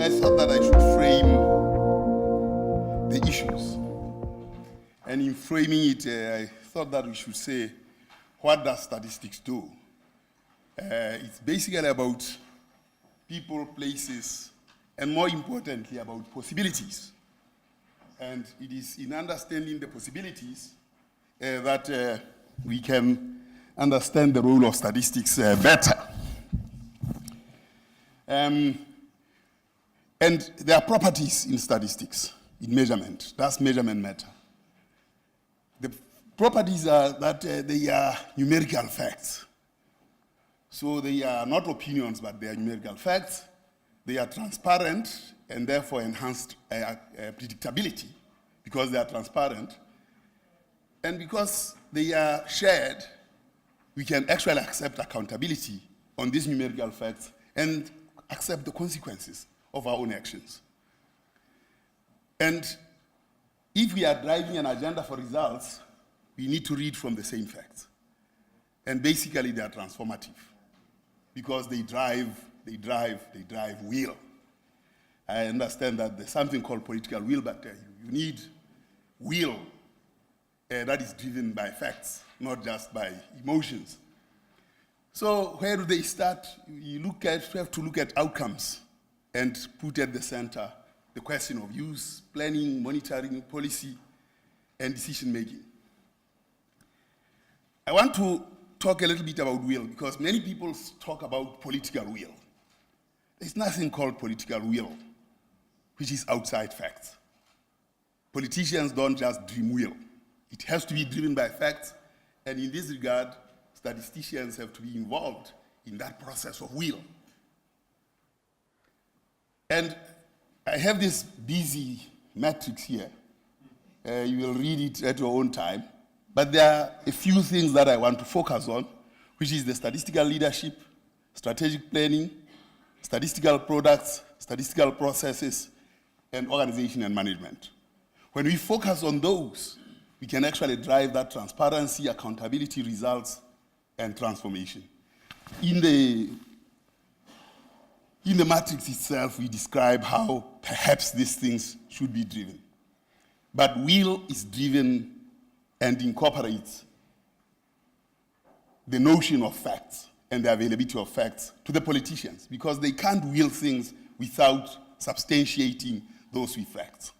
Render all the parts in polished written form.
I thought that I should frame the issues. And in framing it, I thought that we should say, what does statistics do? It's basically about people, places, and more importantly, about possibilities. And it is in understanding the possibilities that we can understand the role of statistics better. And there are properties in statistics, in measurement. Does measurement matter? The properties are that they are numerical facts. So they are not opinions, but they are numerical facts. They are transparent and therefore enhanced predictability because they are transparent. And because they are shared, we can actually accept accountability on these numerical facts and accept the consequences of our own actions. And if we are driving an agenda for results, we need to read from the same facts. And basically they are transformative because they drive will. I understand that there's something called political will, but you need will that is driven by facts, not just by emotions. So where do they start? You have to look at outcomes and put at the center the question of use, planning, monitoring, policy, and decision-making. I want to talk a little bit about will because many people talk about political will. There's nothing called political will, which is outside facts. Politicians don't just dream will. It has to be driven by facts, and in this regard, statisticians have to be involved in that process of will. And I have this busy matrix here. You will read it at your own time. But there are a few things that I want to focus on, which is the statistical leadership, strategic planning, statistical products, statistical processes, and organization and management. When we focus on those, we can actually drive that transparency, accountability, results, and transformation. In the matrix itself, we describe how perhaps these things should be driven. But will is driven and incorporates the notion of facts and the availability of facts to the politicians because they can't will things without substantiating those with facts.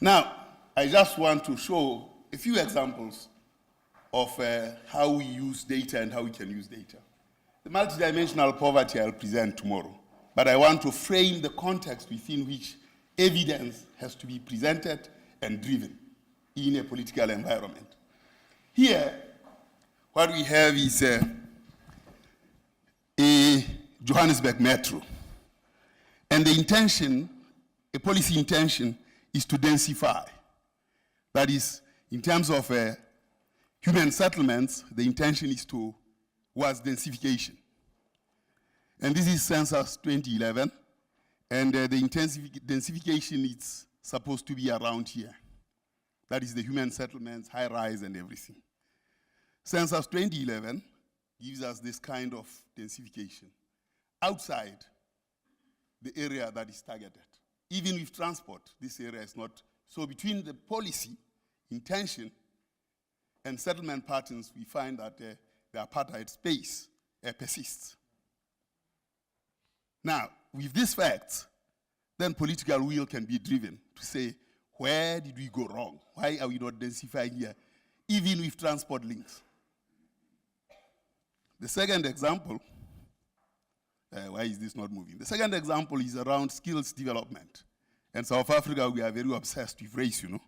Now, I just want to show a few examples of how we use data and how we can use data. The multidimensional poverty I'll present tomorrow, but I want to frame the context within which evidence has to be presented and driven in a political environment. Here, what we have is a Johannesburg metro. And the intention, a policy intention, is to densify. That is, in terms of human settlements, the intention was densification. And this is census 2011, and the densification is supposed to be around here. That is the human settlements, high rise, and everything. Census 2011 gives us this kind of densification outside the area that is targeted. Even with transport, this area is not. So between the policy, intention, and settlement patterns, we find that the apartheid space persists. Now, with these facts, then political will can be driven to say, where did we go wrong? Why are we not densifying here, even with transport links? The second example, why is this not moving? The second example is around skills development. And South Africa, we are very obsessed with race, you know.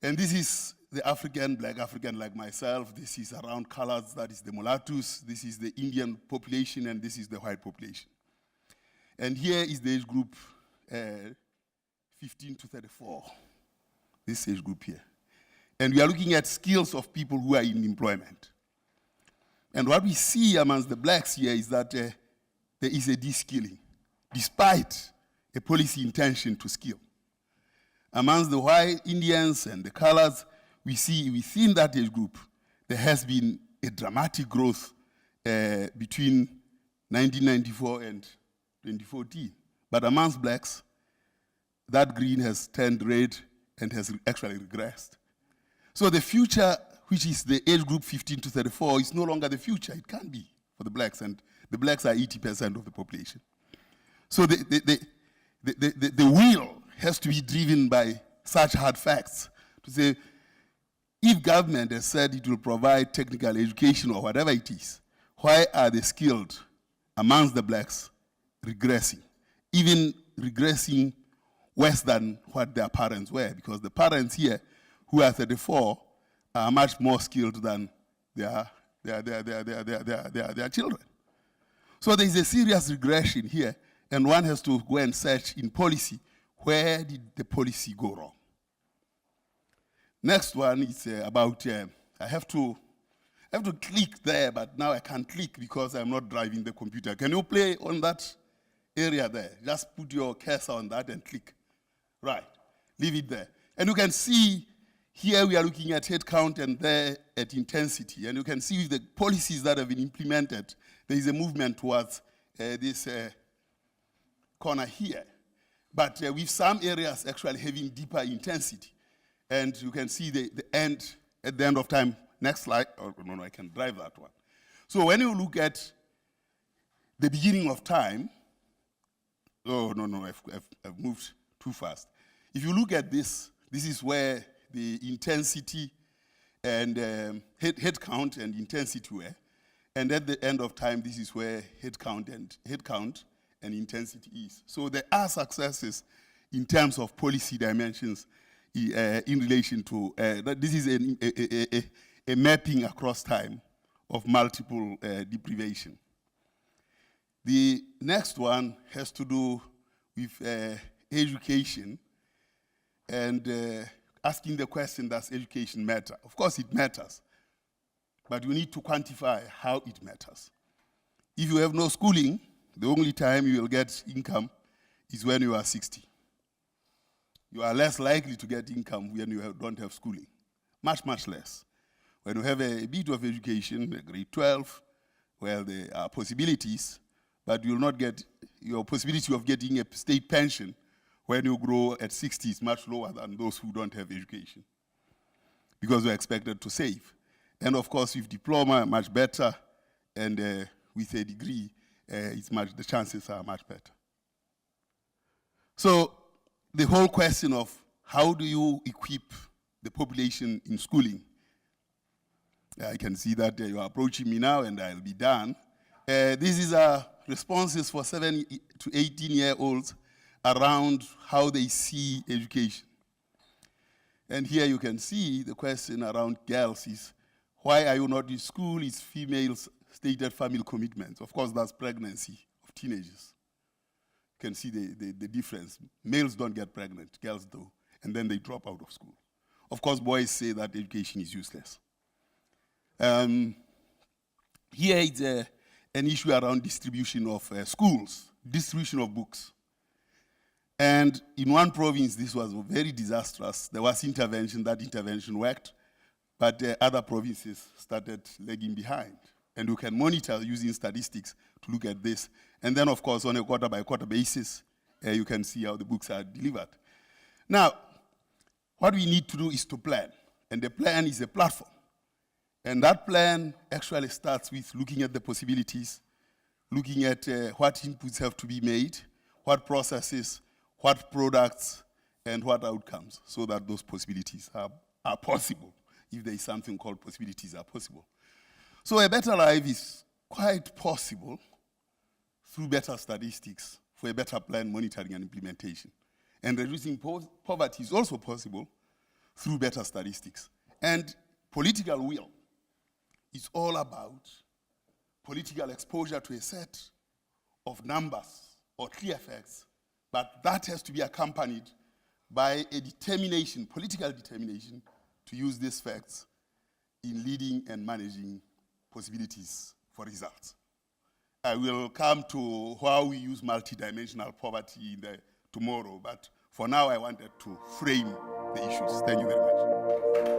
And this is the African, black African like myself. This is around colors, that is the mulattoes. This is the Indian population, and this is the white population. And here is the age group 15 to 34, this age group here. And we are looking at skills of people who are in employment. And what we see amongst the blacks here is that there is a de-skilling, despite a policy intention to skill. Amongst the white Indians and the colors, we see within that age group, there has been a dramatic growth between 1994 and 2014. But amongst blacks, that green has turned red and has actually regressed. So the future, which is the age group 15 to 34, is no longer the future. It can't be for the blacks, and the blacks are 80% of the population. So the will has to be driven by such hard facts to say, if government has said it will provide technical education or whatever it is, why are the skilled amongst the blacks regressing? Even regressing worse than what their parents were, because the parents here who are 34 are much more skilled than their children. So there is a serious regression here, and one has to go and search in policy, where did the policy go wrong? Next one is about, I have to click there, but now I can't click because I'm not driving the computer. Can you play on that area there? Just put your cursor on that and click. Right, leave it there. And you can see here we are looking at head count and there at intensity. And you can see with the policies that have been implemented, there is a movement towards this corner here. But with some areas actually having deeper intensity. And you can see the end, at the end of time. Next slide. Oh, no, I can drive that one. So when you look at the beginning of time, oh, no, I've moved too fast. If you look at this, this is where the intensity and head count and intensity were. And at the end of time, this is where head count and intensity is. So there are successes in terms of policy dimensions in relation to, this is a mapping across time of multiple deprivation. The next one has to do with education and asking the question, does education matter? Of course it matters, but you need to quantify how it matters. If you have no schooling, the only time you will get income is when you are 60. You are less likely to get income when you don't have schooling, much, much less. When you have a bit of education, grade 12, well, there are possibilities, but you will not get, your possibility of getting a state pension when you grow at 60 is much lower than those who don't have education, because you're expected to save. And of course, with diploma, much better, and with a degree, the chances are much better. So the whole question of how do you equip the population in schooling? I can see that you are approaching me now, and I'll be done. This is responses for 7 to 18-year-olds around how they see education. And here you can see the question around girls is, why are you not in school? Is females stated family commitments. Of course, that's pregnancy of teenagers. You can see the difference. Males don't get pregnant, girls do, and then they drop out of school. Of course, boys say that education is useless. Here is an issue around distribution of schools, distribution of books. And in one province, this was very disastrous. There was intervention, that intervention worked, but other provinces started lagging behind. And you can monitor using statistics to look at this. And then, of course, on a quarter-by-quarter basis, you can see how the books are delivered. Now, what we need to do is to plan. And the plan is a platform. And that plan actually starts with looking at the possibilities, looking at what inputs have to be made, what processes, what products, and what outcomes, so that those possibilities are possible. If there is something called possibilities are possible. So a better life is quite possible through better statistics for a better plan, monitoring, and implementation. And reducing poverty is also possible through better statistics. And political will is all about political exposure to a set of numbers or clear facts, but that has to be accompanied by a determination, political determination, to use these facts in leading and managing possibilities for results. I will come to how we use multidimensional poverty tomorrow, but for now I wanted to frame the issues. Thank you very much.